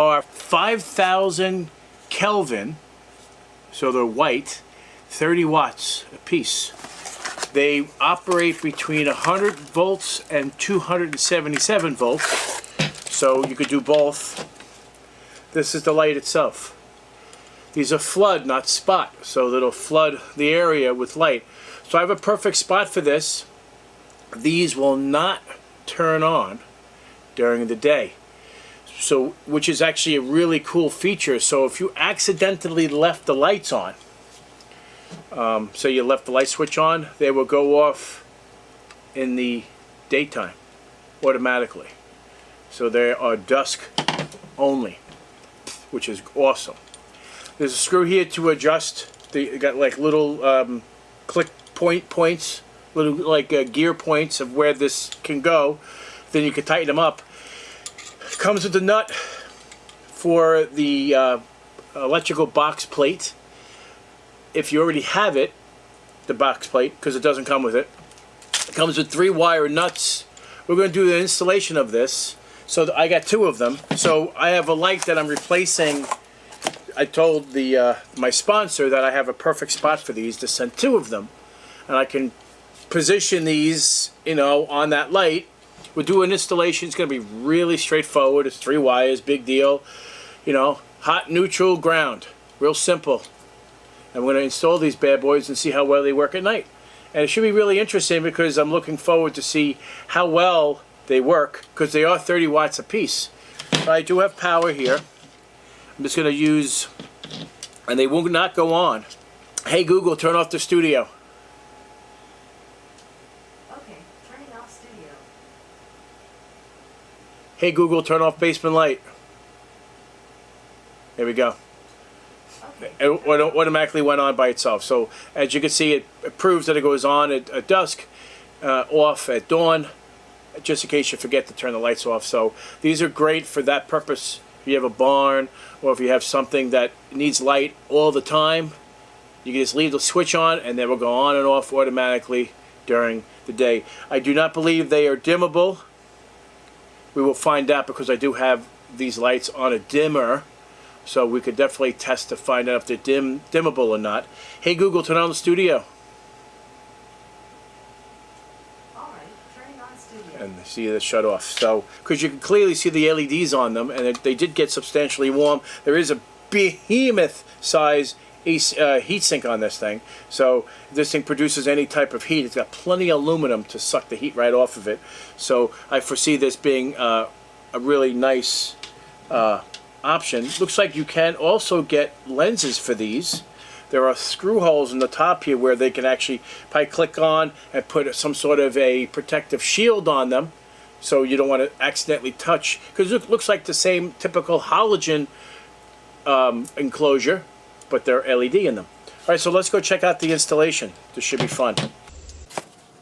are 5,000 Kelvin, so they're white, 30 watts a piece. They operate between 100 volts and 277 volts, so you could do both. This is the light itself. These are flood, not spot, so that'll flood the area with light. So I have a perfect spot for this. These will not turn on during the day, so which is actually a really cool feature. So if you accidentally left the lights on, so you left the light switch on, they will go off in the daytime automatically. So they are dusk only, which is awesome. There's a screw here to adjust. They got like little click points, little like gear points of where this can go. Then you can tighten them up. Comes with the nut for the electrical box plate. If you already have it, the box plate, because it doesn't come with it. It comes with 3 wire nuts. We're going to do the installation of this. So I got 2 of them. So I have a light that I'm replacing. I told the my sponsor that I have a perfect spot for these to send 2 of them, and I can position these, you know, on that light. We'll do an installation. It's going to be really straightforward. It's 3 wires, big deal. You know, hot, neutral, ground. Real simple. And we're going to install these bad boys and see how well they work at night. And it should be really interesting because I'm looking forward to see how well they work, because they are 30 watts a piece. But I do have power here. I'm just going to use, and they will not go on. Hey Google, turn off the studio. Okay, turning off studio. Hey Google, turn off basement light. There we go. Okay. It automatically went on by itself. So as you can see, it proves that it goes on at dusk, off at dawn, just in case you forget to turn the lights off. So these are great for that purpose. If you have a barn, or if you have something that needs light all the time, you can just leave the switch on and they will go on and off automatically during the day. I do not believe they are dimmable. We will find out, because I do have these lights on a dimmer. So we could definitely test to find out if they're dimmable or not. Hey Google, turn on the studio. Alright, turning on studio. And see it shut off. So, because you can clearly see the LEDs on them, and they did get substantially warm. There is a behemoth size heat sink on this thing. So if this thing produces any type of heat, it's got plenty of aluminum to suck the heat right off of it. So I foresee this being a really nice option. Looks like you can also get lenses for these. There are screw holes in the top here where they can actually probably click on and put some sort of a protective shield on them, so you don't want to accidentally touch, because it looks like the same typical halogen enclosure, but they're LED in them. Alright, so let's go check out the installation. This should be fun.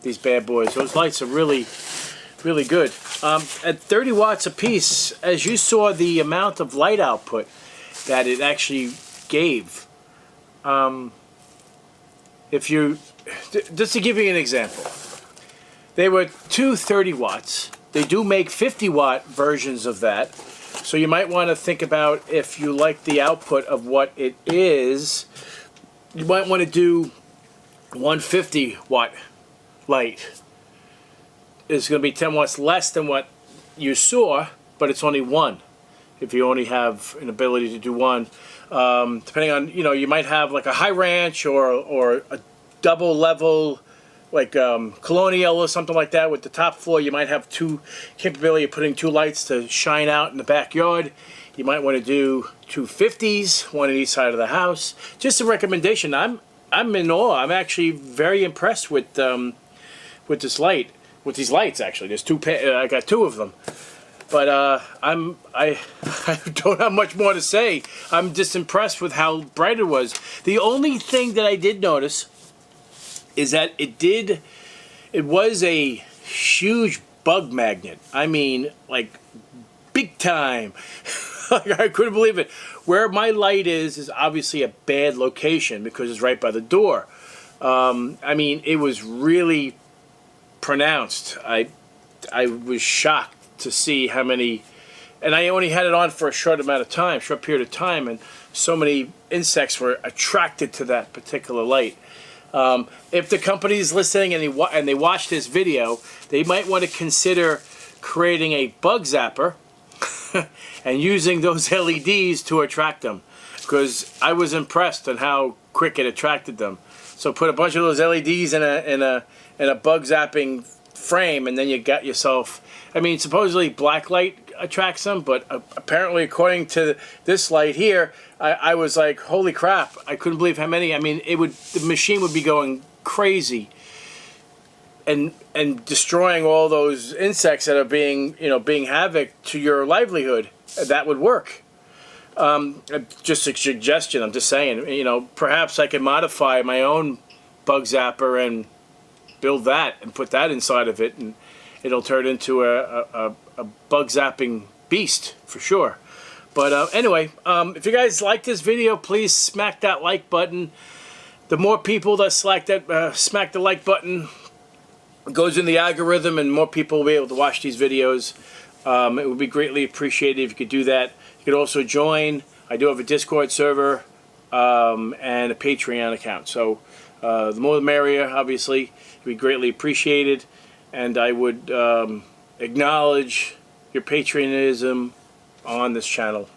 These bad boys. Those lights are really good. At 30 watts a piece, as you saw the amount of light output that it actually gave. If you, just to give you an example, they were 230 watts. They do make 50 watt versions of that. So you might want to think about, if you like the output of what it is, you might want to do 150 watt light. It's going to be 10 watts less than what you saw, but it's only 1. If you only have an ability to do 1, depending on, you know, you might have like a high ranch or a double level, like colonial or something like that. With the top floor, you might have capability of putting 2 lights to shine out in the backyard. You might want to do 250s, 1 on each side of the house. Just a recommendation. I'm in awe. I'm actually very impressed with this light. With these lights, actually, there's 2 I got 2 of them, but I don't have much more to say. I'm just impressed with how bright it was. The only thing that I did notice is that it was a huge bug magnet. I mean, like big time. I couldn't believe it. Where my light is obviously a bad location because it's right by the door. I mean, it was really pronounced. I was shocked to see how many and I only had it on for a short period of time, and so many insects were attracted to that particular light. If the company's listening and they watch this video, they might want to consider creating a bug zapper and using those LEDs to attract them, because I was impressed on how quick it attracted them. So put a bunch of those LEDs in a bug zapping frame, and then you got yourself. I mean, supposedly black light attracts them, but apparently, according to this light here, I was like, holy crap! I couldn't believe how many. I mean, the machine would be going crazy and destroying all those insects that are being havoc to your livelihood. That would work. Just a suggestion. I'm just saying. Perhaps I could modify my own bug zapper and build that and put that inside of it, and it'll turn into a bug zapping beast for sure. But anyway, if you guys like this video, please smack that like button. The more people that smack the like button, it goes in the algorithm, and more people will be able to watch these videos. It would be greatly appreciated if you could do that. You could also join. I do have a Discord server and a Patreon account. So the more the merrier, obviously. It would be greatly appreciated. And I would acknowledge your patriotism on this channel.